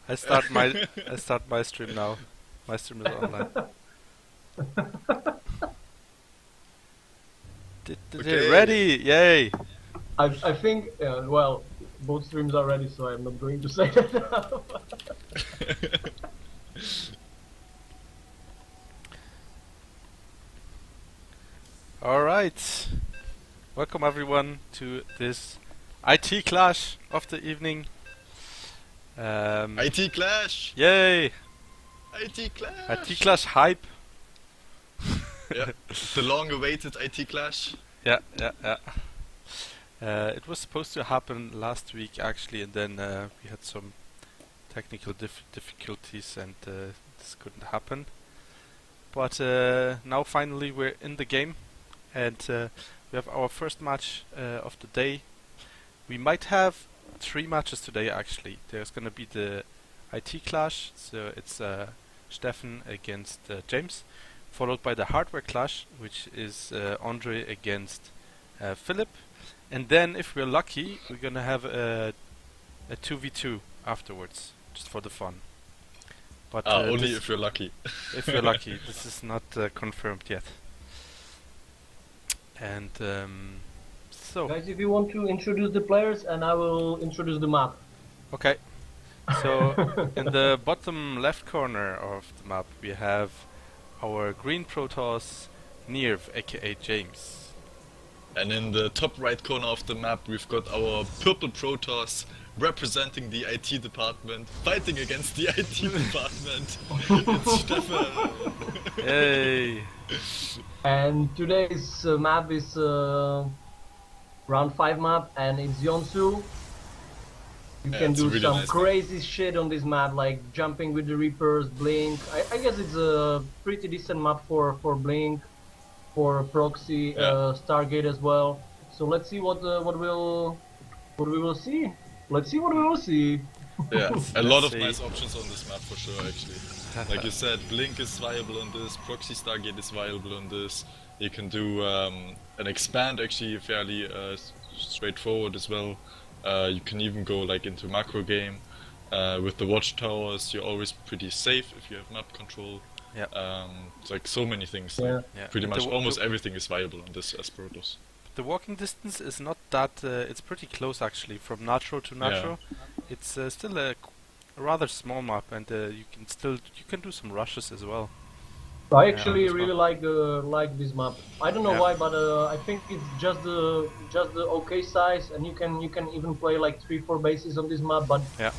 I start my stream now. My stream is online. Okay. Ready! Yay! I think, well, both streams are ready, so I'm not going to say that now. Alright. Welcome everyone to this IT clash of the evening. IT Clash! Yay! IT Clash! IT clash hype. Yeah, the long-awaited IT Clash. Yeah. It was supposed to happen last week actually, and then we had some technical difficulties and this couldn't happen. But now finally we're in the game, and we have our first match of the day. We might have 3 matches today actually. There's gonna be the IT clash, so it's Steffen against James, followed by the hardware clash, which is Andre against Philip, and then if we're lucky we're gonna have a 2v2 afterwards, just for the fun. But only if you're lucky. if you're lucky. This is not confirmed yet. And so Guys, if you want to introduce the players, and I will introduce the map. okay. So in the bottom left corner of the map we have our green Protoss Nirv, aka James. And in the top right corner of the map, we've got our purple Protoss representing the IT department, fighting against the IT department. It's Steffen. Yay! And today's map is round 5 map, and it's Yonsu. You Yeah, can it's a do really some nice crazy shit on this map, like jumping with the Reapers, Blink. I guess it's a pretty decent map for Blink, for Proxy, Yeah. Stargate as well. So let's see what we will see. Let's see what we will see. Yeah, a lot of see. nice options on this map for sure, actually. Like you said, Blink is viable on this, Proxy Stargate is viable on this. You can do an expand actually fairly straightforward as well. You can even go like into macro game. With the watchtowers, you're always pretty safe if you have map control. Yeah. It's like so many things. Yeah. Like, Yeah. pretty The much wa- almost the- everything is viable on this as Protoss. The walking distance is not that. It's pretty close actually, from Natro to Natro. It's still a rather small map, and you can do some rushes as well. I actually this really like this map. I don't know Yeah. why, but I think it's just the okay size, and you can even play like 3-4 bases on this map. But Yeah.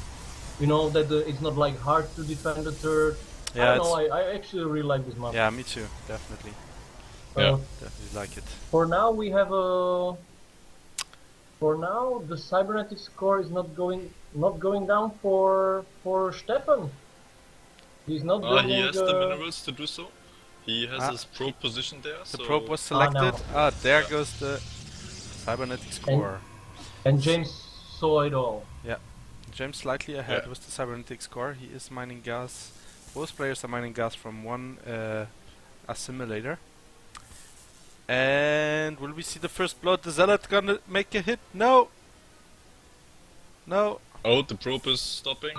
you know that it's not like hard to defend the third. Yeah, I don't know. I actually really like this map. Yeah, me too, definitely. Yeah. Definitely like it. For now, we have a. For now, the cybernetic score is not going down for Steffen. He's not going. He has the minerals to do so. He has Ah. his probe position there. The so probe was Ah, no. selected. There Yeah. goes the cybernetic score. And James saw it all. James slightly ahead Yeah. with the cybernetic score. He is mining gas. Both players are mining gas from one assimilator. And will we see the first blood? The Zealot gonna make a hit? No! No! Oh, the probe is stopping.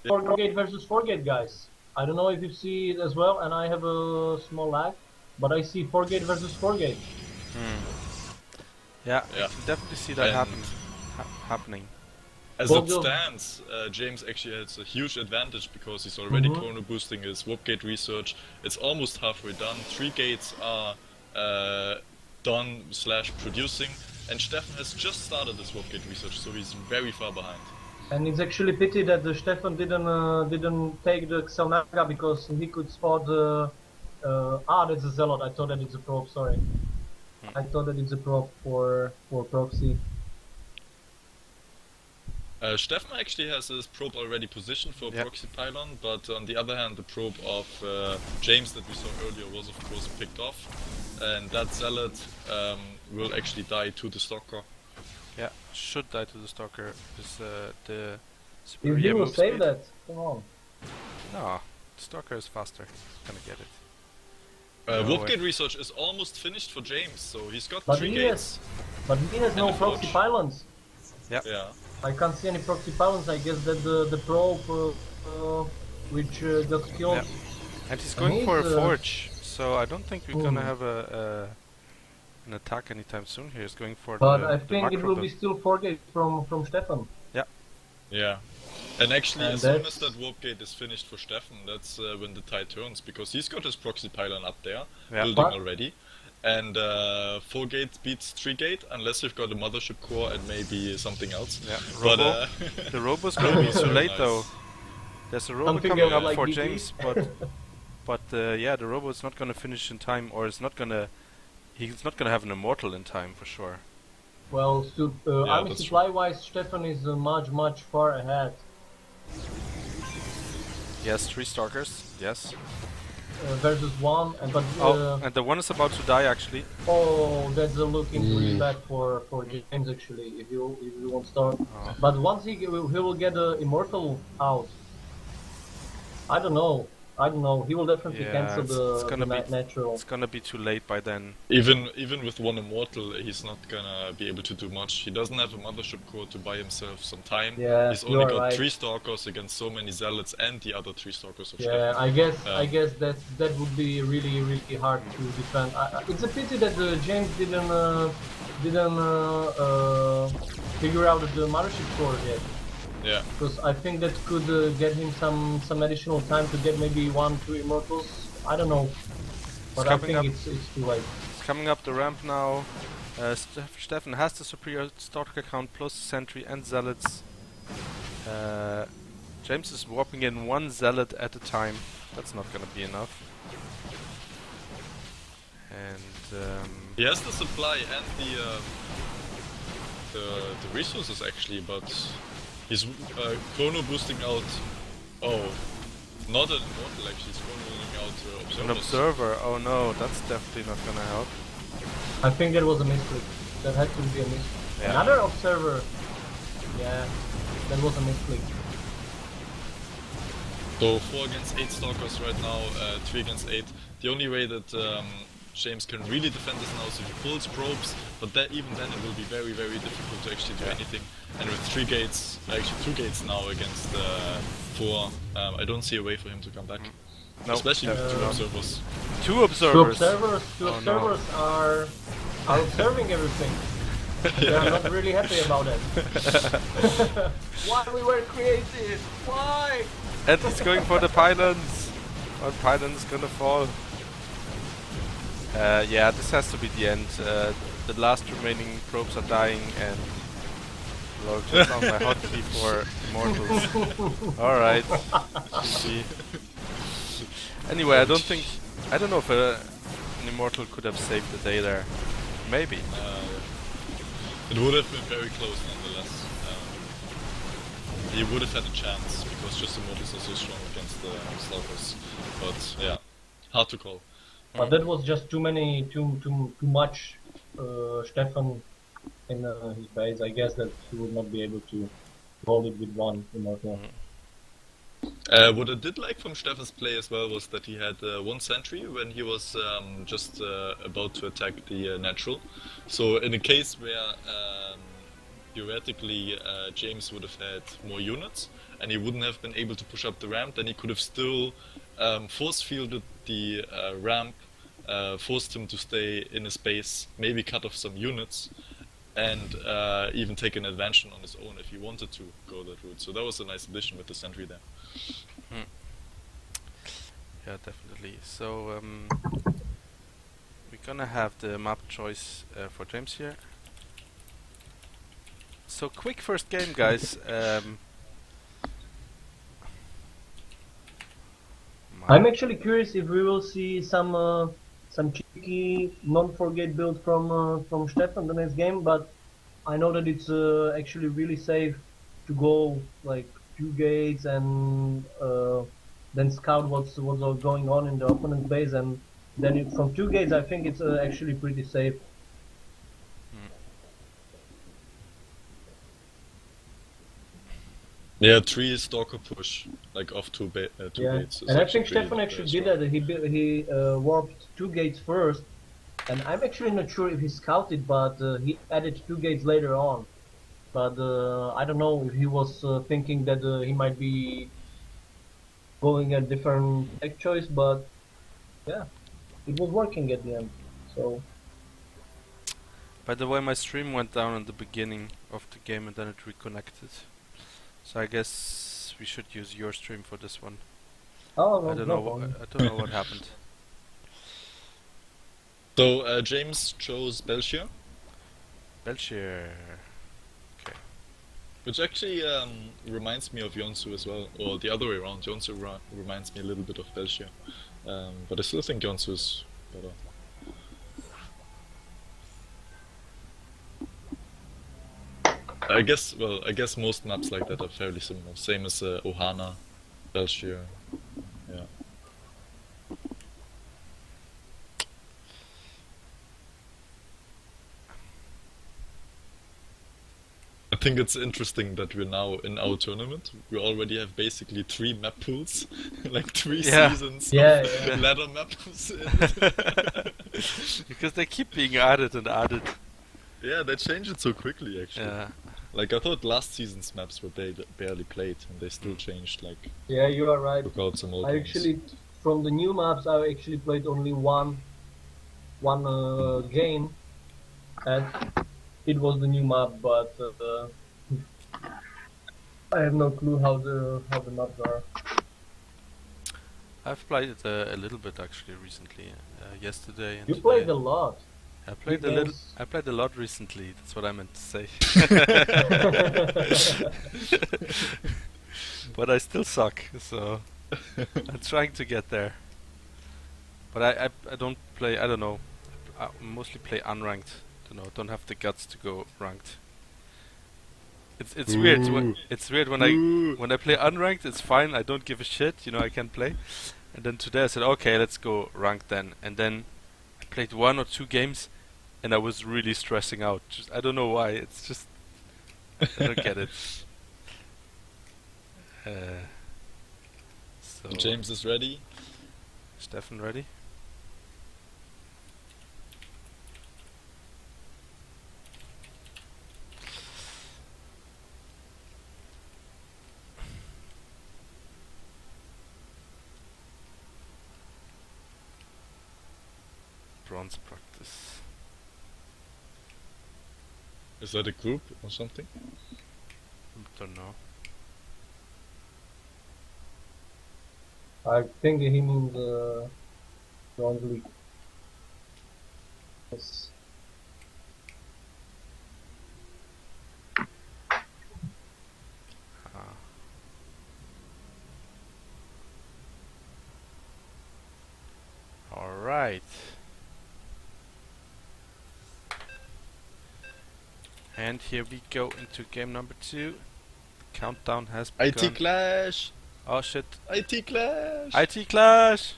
4-gate versus 4-gate, guys. I don't know if you see it as well, and I have a small lag, but I see 4-gate versus 4-gate. Yeah, Yeah. I can definitely see that And happening. As Both it of- stands, James actually has a huge advantage because he's already Mhm. chrono boosting his warp gate research. It's almost halfway done. 3 gates are done / producing, and Steffen has just started his warp gate research, so he's very far behind. And it's actually pity that the Steffen didn't take the Xelnaga, because he could spot the. That's a Zealot. I thought that it's a probe. Sorry, I thought that it's a probe for Proxy. Steffen actually has his probe already positioned for Yeah. proxy pylon, but on the other hand, the probe of James that we saw earlier was of course picked off, and that zealot will actually die to the stalker. Yeah, should die to the Stalker because the If superior you will move save speed. that, come on. No, the Stalker is faster. Gonna get it. No Warp way. gate research is almost finished for James, so he's got But 3 he gates. But he has no And a proxy forge. pylons. Yeah. I can't see any proxy pylons. I guess that the probe which got killed. Yeah. And he's going for a he's, forge, so I don't think we're gonna Hmm. have an attack anytime soon here. He's going for But the I think it macro will build. be still 4 gates from Steffen. Yeah. And actually, And as soon as that's- that warp gate is finished for Steffen, that's when the tide turns, because he's got his proxy pylon up there, Yeah. building But- already. And 4 gates beats 3 gate, unless you've got a mothership core and maybe something else. Yeah, But Robo. The Robo's gonna be too late Nice. though. There's a Robo Something coming up like for GB3. James, but yeah, the Robo is not gonna finish in time, or is not gonna. He's not gonna have an immortal in time for sure. Well, army that's supply-wise, Steffen is much far ahead. Yes, 3 stalkers. Yes. Versus 1, but Oh, and the one is about to die actually. oh, that's looking really bad for James actually. If you won't start, Oh. but once he will get a immortal out. I don't know. He will definitely Yeah, cancel it's gonna be- natural. It's gonna be too late by then. Even with 1 immortal, he's not gonna be able to do much. He doesn't have a mothership core to buy himself some time. Yeah, He's you only are got right. 3 stalkers against so many zealots and the other 3 stalkers of Yeah, Steffen. I guess that would be really hard to defend. It's a pity that James didn't figure out the mothership core yet. Yeah. Because I think that could get him some additional time to get maybe 1-2 immortals. I don't know, but I coming think up. it's too late. It's coming up the ramp now. Steffen has the superior stalker count plus sentry and zealots. James is warping in 1 zealot at a time. That's not gonna be enough. And He has the supply and the resources actually, but he's chrono boosting out. Oh, not an immortal actually. He's chronoing out an observers. observer. Oh no, that's definitely not gonna help. I think that was a misclick. That had to be a misclick. Yeah. Another observer. Yeah, that was a misclick. So 4 against 8 stalkers right now, 3 against 8. The only way that James can really defend this now is if he pulls probes, but that even then it will be very difficult to actually do anything. And with 3 gates, actually 2 gates now against 4, I don't see a way for him to come back. No, Especially with 2 definitely not. observers. 2 Two observers. Two Oh, no. observers are observing everything. They are not really happy about it. Why we were created? Why? And he's going for the pylons. One pylon is gonna fall. Yeah, this has to be the end. The last remaining probes are dying, and Lord, just on my hotkey for immortals. Alright. GG. Anyway, I don't know if an immortal could have saved the day there. Maybe. It would have been very close nonetheless. He would have had a chance because just immortals are so strong against the stalkers. But yeah, hard to call. But that was just too much Steffen in his base. I guess that he would not be able to hold it with 1 immortal. What I did like from Steffen's play as well was that he had 1 sentry when he was just about to attack the natural. So in a case where theoretically James would have had more units and he wouldn't have been able to push up the ramp, then he could have still force fielded the ramp, forced him to stay in his base, maybe cut off some units, and even take an advantage on his own if he wanted to go that route. So that was a nice addition with the sentry there. Yeah, definitely. So we're gonna have the map choice for James here. So quick first game, guys. I'm actually curious if we will see some cheeky non-forget build from Steffen the next game, but I know that it's actually really safe to go like 2 gates and then scout what's all going on in the opponent's base, and then from 2 gates I think it's actually pretty safe. Yeah, 3 stalker push, like off 2 Yeah, gates. is and I think pretty Steffen actually strong. did that. He warped 2 gates first, and I'm actually not sure if he scouted, but he added 2 gates later on. but I don't know if he was thinking that he might be going a different tech choice, but yeah, it was working at the end. So By the way, my stream went down in the beginning of the game and then it reconnected. So I guess we should use your stream for this one. oh I no, don't no know. problem. I don't know what happened. So James chose Belgium, Belgium. Okay. which actually reminds me of Yonsu as well, or the other way around. Yonsu reminds me a little bit of Belgium, but I still think Yonsu is better. I guess most maps like that are fairly similar. Same as Ohana, Belgium. Yeah. I think it's interesting that we're now in our tournament. We already have basically 3 map pools, like 3 Yeah. seasons Yeah, of yeah. ladder maps. Because they keep being added and added. Yeah, they change it so quickly actually. Yeah. Like I thought last season's maps were barely played, and they still changed. Like Yeah, you are right. took out some old I ones. actually, from the new maps, I actually played only one game, and it was the new map. But I have no clue how the maps are. I've played it a little bit actually recently. Yesterday and You today. played a lot. I played you a little. guys- I played a lot recently. That's what I meant to say. But I still suck. So I'm trying to get there. But I don't play. I don't know. I mostly play unranked. Don't have the guts to go ranked. It's weird. It's weird when I play unranked. It's fine. I don't give a shit. I can play. And then today I said, okay, let's go ranked then. And then I played 1 or 2 games, and I was really stressing out. I don't know why. It's just I don't get it. So James is ready. Steffen ready? Bronze practice. Is that a group or something? Don't know. I think he means Bronze League. Yes. Ah. All right. And here we go into game number 2. Countdown has begun. IT Clash! Oh shit. IT Clash! IT Clash!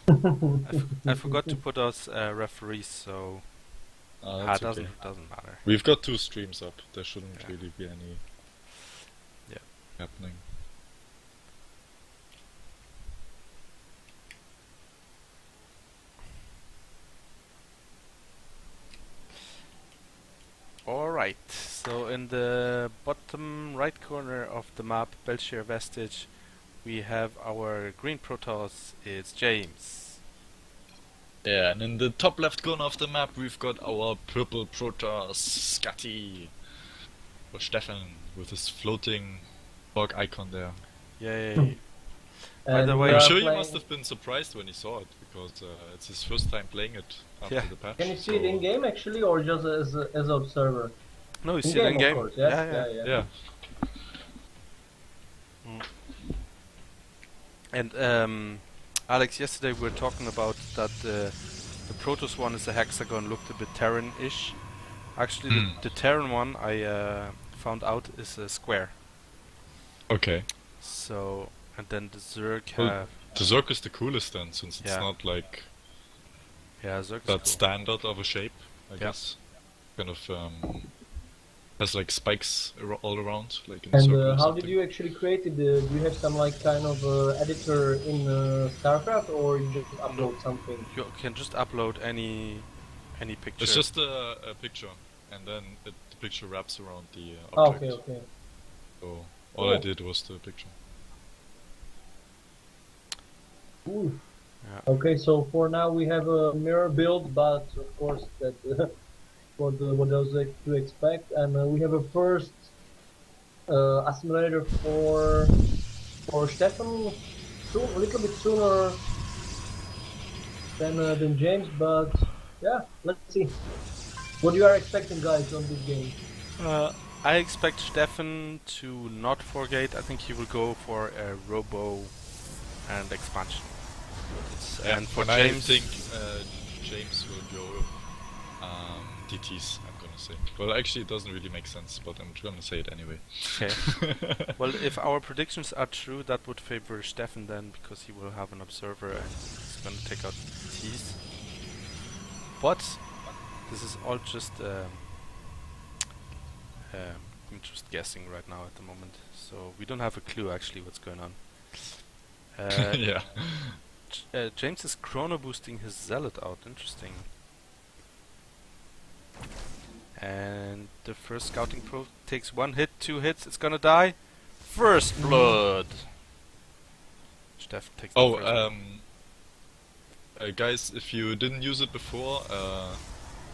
I forgot to put us referees, so That's okay. doesn't matter. We've got 2 streams up. There shouldn't Yeah. really be any Yeah. happening. Alright, so in the bottom right corner of the map, Belshire Vestige, we have our green Protoss, it's James. Yeah, and in the top left corner of the map we've got our purple Protoss, Scatty. Or Steffen, with his floating dog icon there. Yay. By And the we way, I'm are sure you playing- must have been surprised when he saw it, because it's his first time playing it after Yeah. the patch. Can you see it in game actually, or just as an observer? No, you In see it in game, game. of course. Yeah, Yeah. Yeah. And Alex, yesterday we were talking about that the Protoss one is a hexagon, looked a bit Terran-ish. Actually, the Terran one I found out is a square. Okay. So, and then the Zerg Well, have The Zerg is the coolest then, since it's Yeah. not like Zerg is that cool. standard of a shape, I Yeah. guess. Kind of has like spikes all around, like in And circle or how something. did you actually create it? Do you have some like kind of editor in StarCraft, or you just upload something? You can just upload any picture. It's just a picture, and then it picture wraps around the Ah, object. okay, okay. So all I Oh. did was the picture. Cool. Yeah. Okay, so for now we have a mirror build, but of course that what else to expect, and we have a first assimilator for Steffen soon, a little bit sooner than James, but yeah, let's see. What you are expecting, guys, on this game? I expect Steffen to not forgate. I think he will go for a robo and expansion. And for I James, think James will go DTs, I'm gonna say. Well, actually, it doesn't really make sense, but I'm gonna say it anyway. okay. Well, if our predictions are true, that would favor Steffen then, because he will have an observer and he's gonna take out T's. But this is all just I'm just guessing right now at the moment, so we don't have a clue actually what's going on. Yeah. James is chrono boosting his zealot out. Interesting. And the first scouting probe takes 1 hit, 2 hits. It's gonna die. First blood. Steffen takes. Oh, the first blood. guys, if you didn't use it before,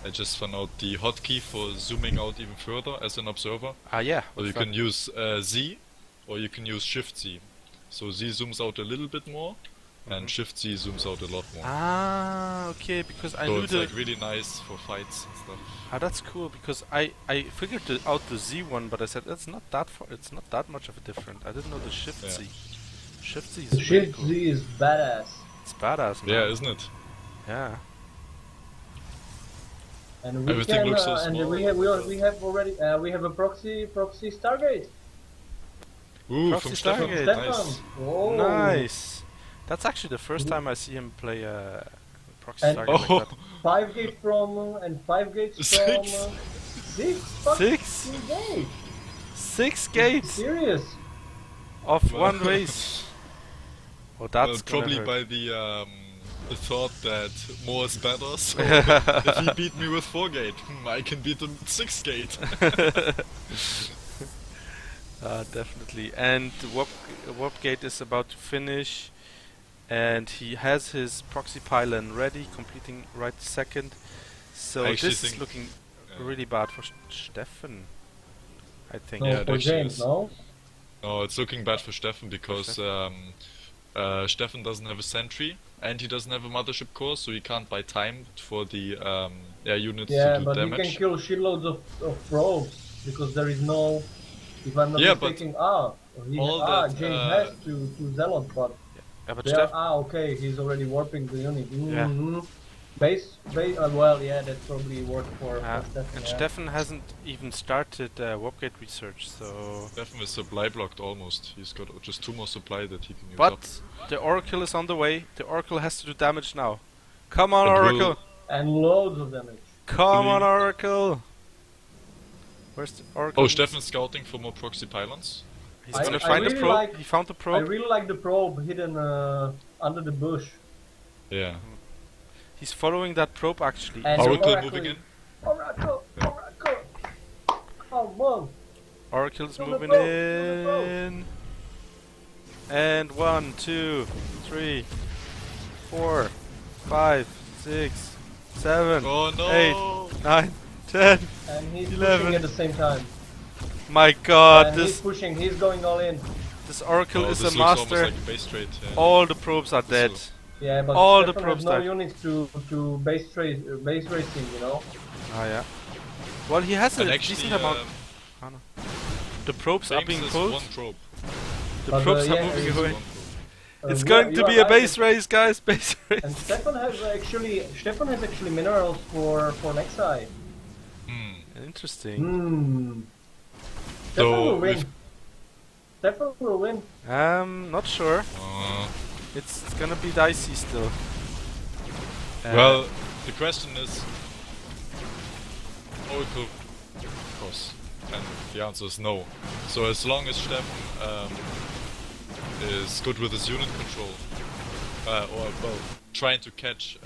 I just found out the hotkey for zooming out even further as an observer. Ah, yeah. Or you what's can that? use Z, or you can use Shift Z. So Z zooms out a little bit more, and Shift Z zooms out a lot more. Ah, okay. Because I So knew it's the. like really nice for fights and stuff. Ah, that's cool. Because I figured out the Z one, but I said it's not that far. It's not that much of a difference. I didn't know the Shift Yeah. Z. Shift Z is The really Shift cool. Z is badass, It's badass, man. Yeah, isn't it? Yeah. and we Everything can looks so and small. we have already we have a proxy Stargate. Ooh, Proxy from Steffen. Stargate. Nice. Oh. Nice. That's actually the first time I see him play proxy And- target like that. 5 gate from and 5 gates from 6. 6 fucking 6? gates. 6 gates Serious? of Well- one race. Oh, that's Probably gonna by the thought that more is better. So if he beat me with 4 gate, I can beat him 6 gate. hurt. Definitely. And Warp Gate is about to finish, and he has his proxy pylon ready, completing right second. So I actually this is think- looking Yeah. really bad for Steffen, I think. No, Yeah, it for actually James, is. no? No, it's looking bad for Steffen because Steffen doesn't have a sentry and he doesn't have a mothership core, so he can't buy time for the units Yeah, to do but damage. you can kill shitloads of probes because there is no. If I'm not Yeah, but mistaken, all that, James has to zealot, but Yeah, but there, Steffen, okay, he's already warping the unit. Yeah. Mhm. Base, well, yeah, that probably worked for Steffen. and Yeah. Steffen hasn't even started Warp Gate research, so. Steffen is supply blocked almost. He's got just 2 more supply that he can use up. But the Oracle is on the way. The Oracle has to do damage now. Come on, It will- Oracle! And loads of damage. Come on, Believe- Oracle! Where's the Oracle? Oh, Steffen's scouting for more proxy pylons. He's I- gonna I find the really probe. like- He found the I probe. really like the probe hidden under the bush. Yeah. He's following that probe actually. And Oracle Oracle moving in. Oracle! Oracle! Come on! Oracle's On the moving probe, on the probe. in. And 1, 2, 3, 4, 5, 6, 7, Oh no! 8, 9, 10. And he's 11. pushing at the same time. My god, And he's this pushing, he's going all in. Oracle Oh, is this a looks almost master. like a base trade. Yeah. All the probes are dead. looks- Yeah, but All the Steffen probes has no died. units to base racing, you know? Ah, yeah. Well, he has And a actually, decent amount. The probes are James being has pulled. 1 probe. The But, probes yeah, are moving it's- away. It's yeah, going you to are be a right. base race, guys. Base And race. Steffen has actually minerals for Nexi. Hmm. Interesting. Hmm. So, Steffen will win. we've- Steffen will win. Not sure. Uh, It's gonna be dicey still. well, the question is, Oracle, of course, and the answer is no. So as long as Steffen is good with his unit control, or well, trying to catch,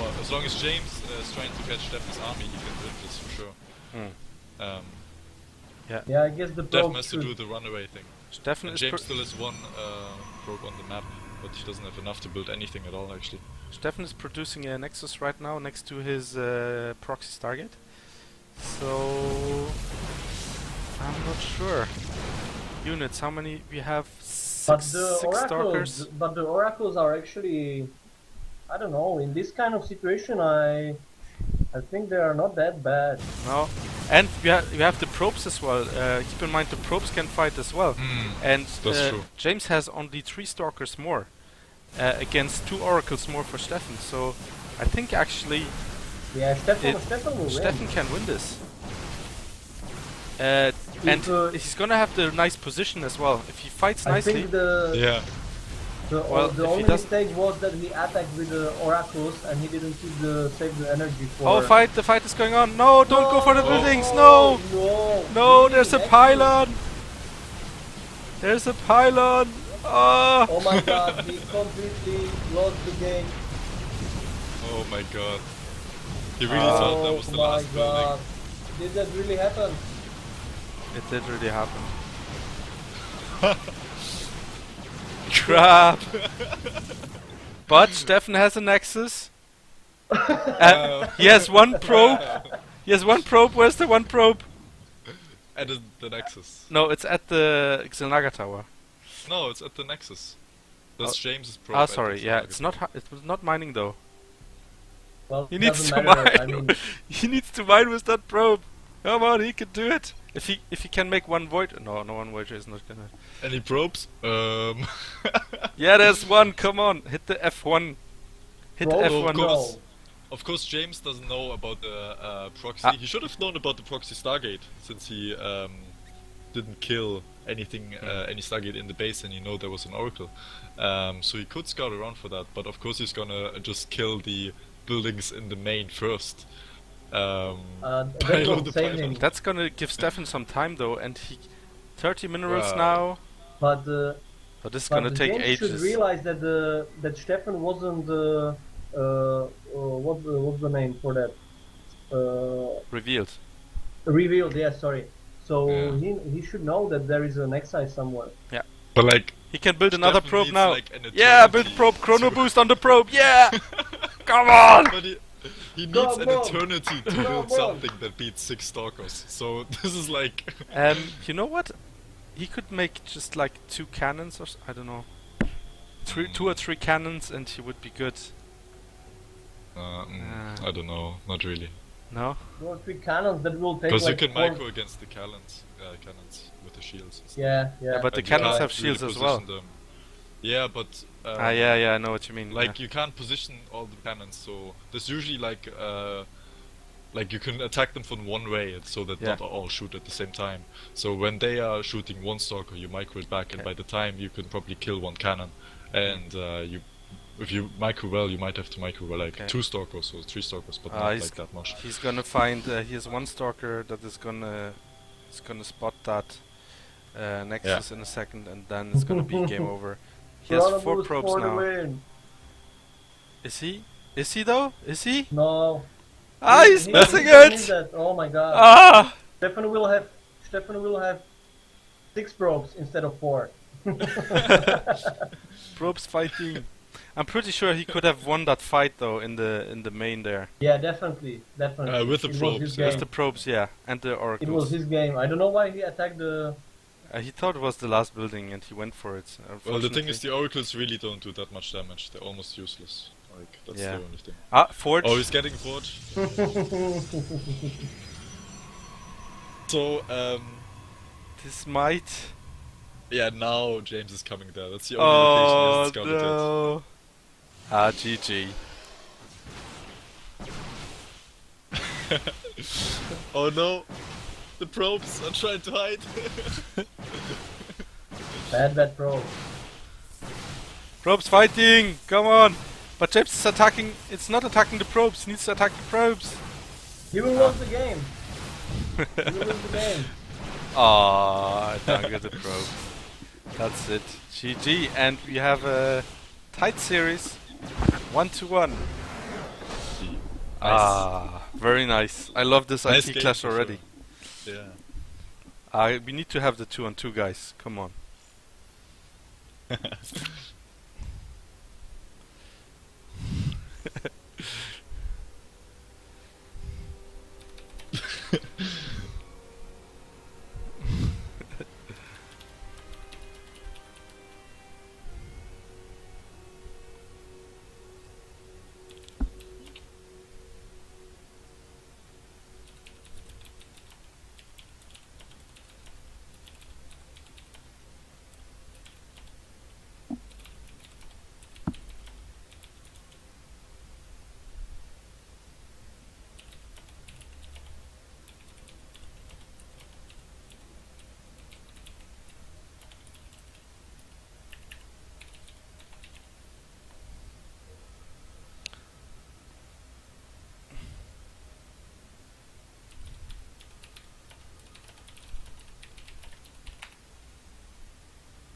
or as long as James is trying to catch Steffen's army, he can win this for sure. Yeah, I guess the Steffen probe has to should. do the runaway thing. Steffen And is James still has one probe on the map, but he doesn't have enough to build anything at all, actually. Steffen is producing a Nexus right now next to his proxy Stargate. So I'm not sure. Units, how many we have? But Six, the six oracles, stalkers. but the oracles are actually, I don't know. In this kind of situation, I think they are not that bad. No, and we have the probes as well. Keep in mind the probes can fight as well. And That's true. James has only 3 stalkers more against 2 oracles more for Steffen. So I think actually Yeah, Steffen will win. Steffen can win this. And he's gonna have the nice position as well. If he fights I nicely, think the Yeah. Well, the if he only doesn't- mistake was that he attacked with the oracles and he didn't save the energy for. oh fight! The fight is going on. No, don't go for the No, buildings. No, no, no, really, there's a actually. pylon. There's a pylon. Oh. Oh my god, he completely lost the game. Oh my god. He really thought that was the last Oh my god. building. Did that really happen? It did really happen. Crap! But Steffen has a Nexus. He has 1 probe. He has 1 probe. Where's the 1 probe? At the Nexus. No, it's at the Xelnaga tower. No, it's at the Nexus. That's James's probe. Ah, at sorry. the Yeah, target. it's not. It was not mining though. Well, He it needs doesn't to matter. mine. I mean, He needs to mine with that probe. Come on, he can do it. If he can make 1 void. No, no 1 voyager is not gonna. Any probes? Yeah, there's 1. Come on, hit the F1. Hit Bro, F1. no. Of course, James doesn't know about the proxy. Ah. He should have known about the proxy Stargate, since he didn't kill anything, any Stargate in the base, and he know there was an Oracle. So he could scout around for that, but of course he's gonna just kill the buildings in the main first. That Pile won't the save pile. him. That's gonna give Steffen some time though, and he 30 minerals Wow. now. But But this is but gonna the take James should ages. realize that that Steffen wasn't what's the name for that? Revealed. Revealed. Yeah, sorry. So Yeah. he should know that there is an exile somewhere. But like, He can build another Steffen probe needs, now. like, an Yeah, eternity build probe. Chrono to- boost on the probe. Yeah. Come on. But he needs Come an on. eternity to Come build on. something that beats 6 stalkers. So this is like. You know what? He could make just like 2 cannons or I don't know. 2 or 3 cannons and he would be good. I don't know, not really. No? 2 or 3 cannons that will take Because like you can 4 micro against the cannons with the shields. Yeah, yeah. But the And you cannons can't have shields really as well. position them. Yeah, but Yeah, I know what you mean. like you can't position all the cannons, so there's usually like you can attack them from one way, so that Yeah. not all shoot at the same time. So when they are shooting 1 stalker, you micro it back, and Okay. by the time you can probably kill 1 cannon. And if you micro well, you might have to micro like Okay. 2 stalkers or 3 stalkers, but Ah, not he's- like that much. He's gonna find. He has 1 stalker that is gonna spot that Nexus in a second, and then it's gonna be game over. He has 4 Chrono probes for the now. win. Is he? Is he though? Is he? No. Ah, he's He missing doesn't need it! that. Oh my god. Ah! Steffen will have 6 probes instead of 4. Probes fighting. I'm pretty sure he could have won that fight though in the main there. Yeah, definitely. With the It was probes, his yeah. With game. the probes, yeah, and the It was oracles. his game. I don't know why he attacked the. He thought it was the last building and he went for it. Well, the thing is, the oracles really don't do that much damage. They're almost useless. Like that's Yeah. the only thing. Forge. Oh, he's getting forged. So, This might. yeah, now James is coming there. That's the only location he Oh hasn't scouted yet. no! GG. Oh no! The probes are trying to hide. Bad probe. Probes fighting! Come on! But James is attacking. It's not attacking the probes. He needs to attack the probes. He will lose the game. He will lose the game. Ah, target the probe. That's it. GG, and we have a tight series, 1-1. Nice. Very nice. I love this Nice IT game clash for already. sure. Yeah. We need to have the 2-on-2 guys. Come on.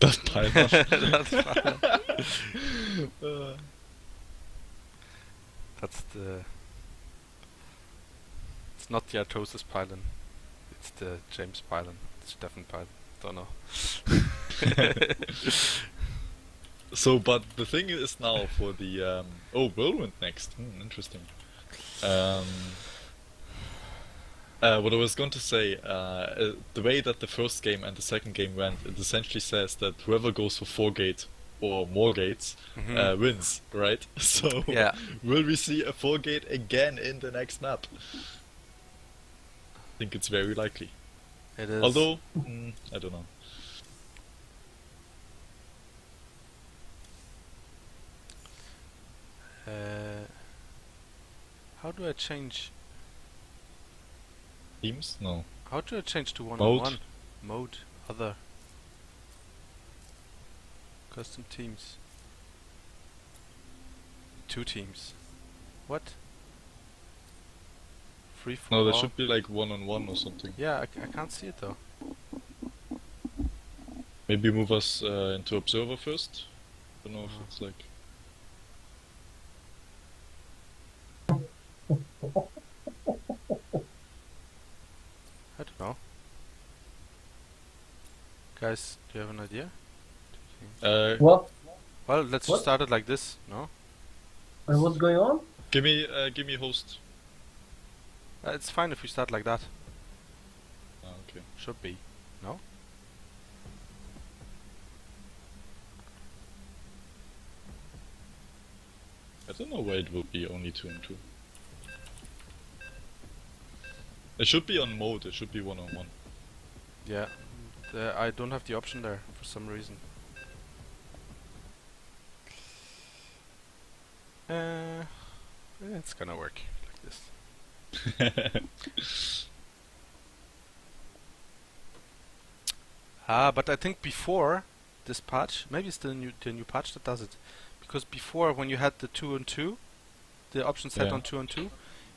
Das pylon. That's fine. That's the. It's not the Artosis pylon. It's the James pylon. It's Steffen pylon. Don't know. So, but the thing is now for the Whirlwind next. Interesting. What I was going to say, the way that the first game and the second game went, it essentially says that whoever goes for 4 gate or more gates wins, right? So, Yeah. will we see a 4 gate again in the next map? I think it's very likely. It is. Although, I don't know. How do I change? Teams? No. How do I change to 1-on-1? Mode? Mode. Other. Custom teams. 2 teams. What? Free for No, there all? should be like 1-on-1 or something. Yeah, I can't see it though. Maybe move us into Observer first? I don't know if it's like... I don't know. Guys, do you have an idea? What? Well, let's What? start it like this, no? And what's going on? give me host. It's fine if we start like that. Ah, okay. Should be. No? I don't know why it will be only 2-on-2. It should be on mode, it should be 1-on-1. Yeah. I don't have the option there for some reason. It's gonna work like this. But I think before this patch, maybe it's the new patch that does it. Because before, when you had the 2-on-2, the option set Yeah. on 2-on-2,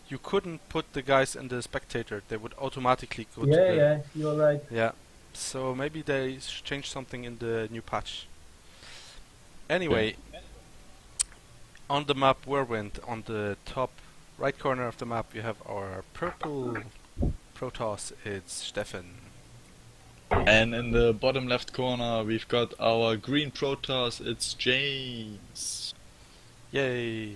you couldn't put the guys in the spectator. They would automatically go to Yeah, the... yeah, you're right. Yeah. So maybe they changed something in the new patch. Anyway, on the map Whirlwind, on the top right corner of the map, you have our purple Protoss. It's Steffen. And in the bottom left corner, we've got our green Protoss, it's James. Yay!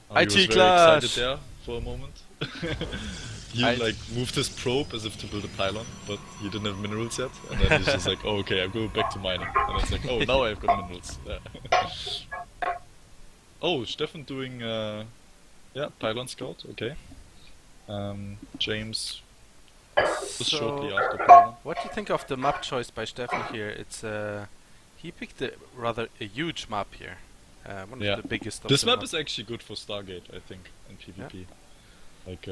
He was IT very clash! excited there for a moment. He like moved his probe as if to build a pylon, but he didn't have minerals yet. And then he's just like, oh, okay, I'll go back to mining. And it's like, oh, now I've got minerals. Yeah. Oh, Steffen doing, yeah, pylon scout, okay. James, just shortly after pylon. What do you think of the map choice by Steffen here? It's he picked rather a huge map here. One Yeah. of the biggest of This the map map. is actually good for Stargate, I think, in PvP. Like,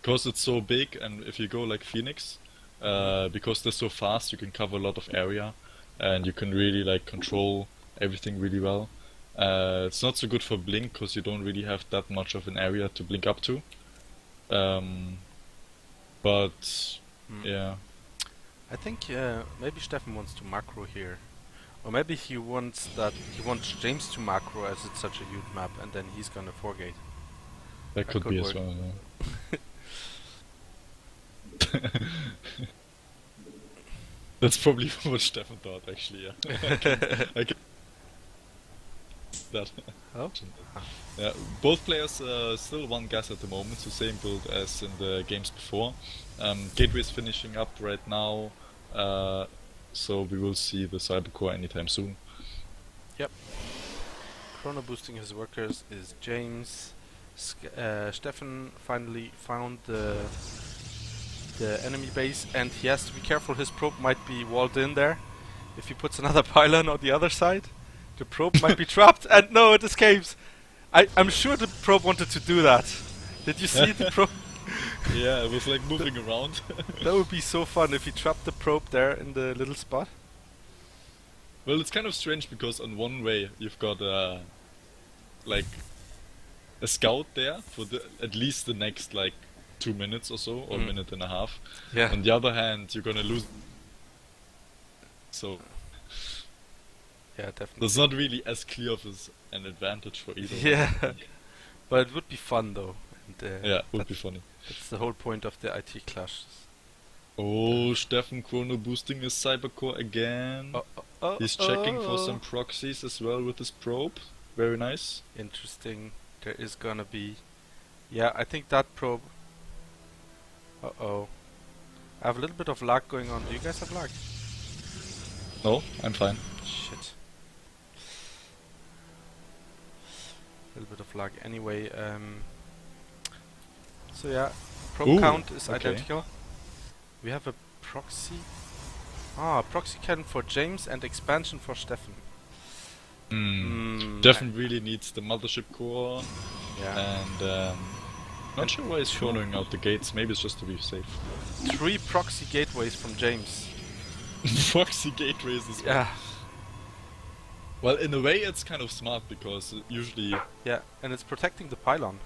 because it's so big, and if you go like Phoenix, because they're so fast, you can cover a lot of area, and you can really like control everything really well. It's not so good for Blink, because you don't really have that much of an area to blink up to. But, yeah. I think maybe Steffen wants to macro here. Or maybe he wants James to macro as it's such a huge map, and then he's gonna 4-gate. That could could be as work. well, yeah. That's probably what Steffen thought, actually, yeah. I can that. Oh. Yeah, both players still one gas at the moment, so same build as in the games before. Gateway's finishing up right now, so we will see the Cybercore anytime soon. Yep. Chrono boosting his workers is James. Steffen finally found the enemy base, and he has to be careful. His probe might be walled in there. If he puts another pylon on the other side, the probe might be trapped. And no, it escapes. I'm sure the probe wanted to do that. Did you see the probe? Yeah, it was like moving around. That would be so fun if he trapped the probe there in the little spot. Well, it's kind of strange because on one way you've got like a scout there for at least the next like 2 minutes or so, or a minute and a half. Yeah. On the other hand, you're gonna lose. So Yeah, definitely. that's not really as clear of an advantage for either. Yeah. But it would be fun though. And, Yeah, would be funny. that's the whole point of the IT clashes. Oh, Steffen Chrono boosting his Cybercore again. He's checking for some proxies as well with his probe. Very nice. Interesting. There is gonna be... Yeah, I think that probe... Uh-oh. I have a little bit of lag going on. Do you guys have lag? No, I'm fine. Shit. A little bit of lag. Anyway, so yeah, probe Ooh, count is okay. identical. We have a proxy. Ah, proxy cannon for James and expansion for Steffen. Steffen really needs the mothership core, Yeah. and not sure why he's chronoing out the gates. Maybe it's just to be safe. 3 proxy gateways from James. Proxy gateways as well. Yeah. Well, in a way, it's kind of smart because usually, Yeah, and it's protecting the pylon.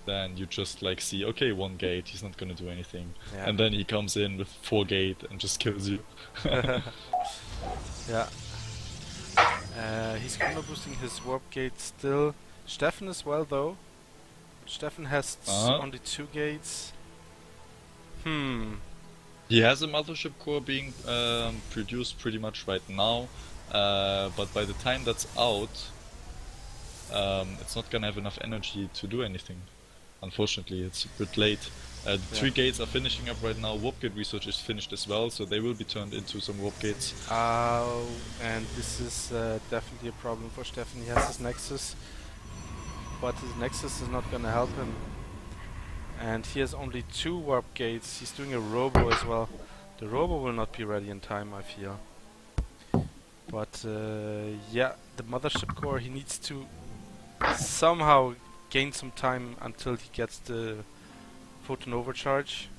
then you just like see, okay, 1 gate, he's not gonna do anything, Yeah. and then he comes in with 4 gate and just kills you. Yeah. He's chrono boosting his warp gate still. Steffen as well though. Steffen has only 2 gates. He has a mothership core being produced pretty much right now, but by the time that's out, it's not gonna have enough energy to do anything. Unfortunately, it's a bit late. The 3 gates are finishing up right now. Warp gate research is finished as well, so they will be turned into some warp gates. And this is definitely a problem for Steffen. He has his Nexus, but his Nexus is not gonna help him. And he has only 2 warp gates. He's doing a robo as well. The robo will not be ready in time, I feel. But yeah, the mothership core, he needs to somehow gain some time until he gets the photon overcharge.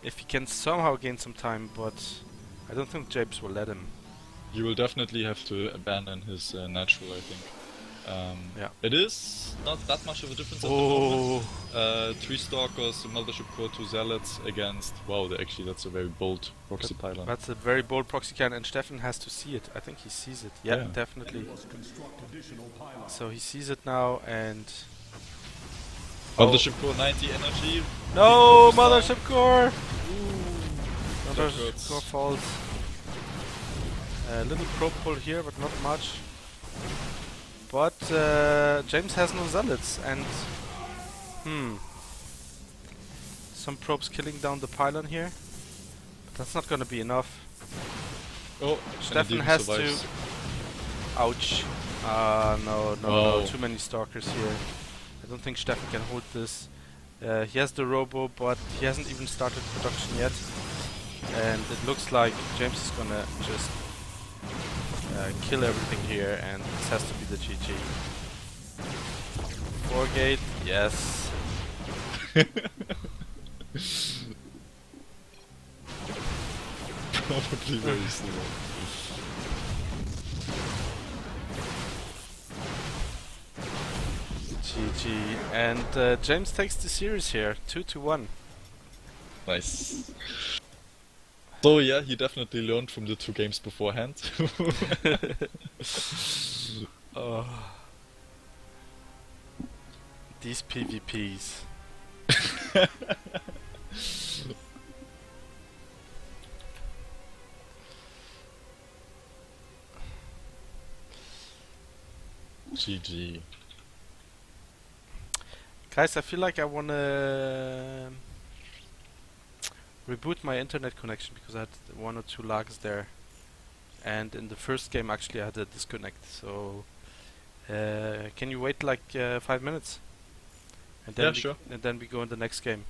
If he can somehow gain some time, but I don't think James will let him. He will definitely have to abandon his natural, I think. Yeah. It is not that much of a difference at the moment. 3 Stalkers, a mothership core, 2 Zealots against... Wow, actually that's a very bold proxy pylon. That's a very bold proxy cannon, and Steffen has to see it. I think he sees it. Yeah, Yeah. definitely. So he sees it now, and... Mothership core 90 energy. No, Big focus mothership core! That Mothership hurts. core falls. A little probe pull here, but not much. But James has no zealots, and some probes killing down the pylon here. But that's not gonna be enough. Oh, Steffen has to... Ouch. No, too many stalkers here. I don't think Steffen can hold this. He has the robo, but he hasn't even started production yet. And it looks like James is gonna just kill everything here, and this has to be the GG. 4 gate, yes. Probably very slow. GG. And James takes the series here, 2-1. Nice. So yeah, he definitely learned from the 2 games beforehand. These PvPs. GG. Guys, I feel like I wanna reboot my internet connection because I had 1 or 2 lags there, and in the first game actually I had a disconnect. So can you wait like 5 minutes, and then Yeah, sure. and then we go in the next game.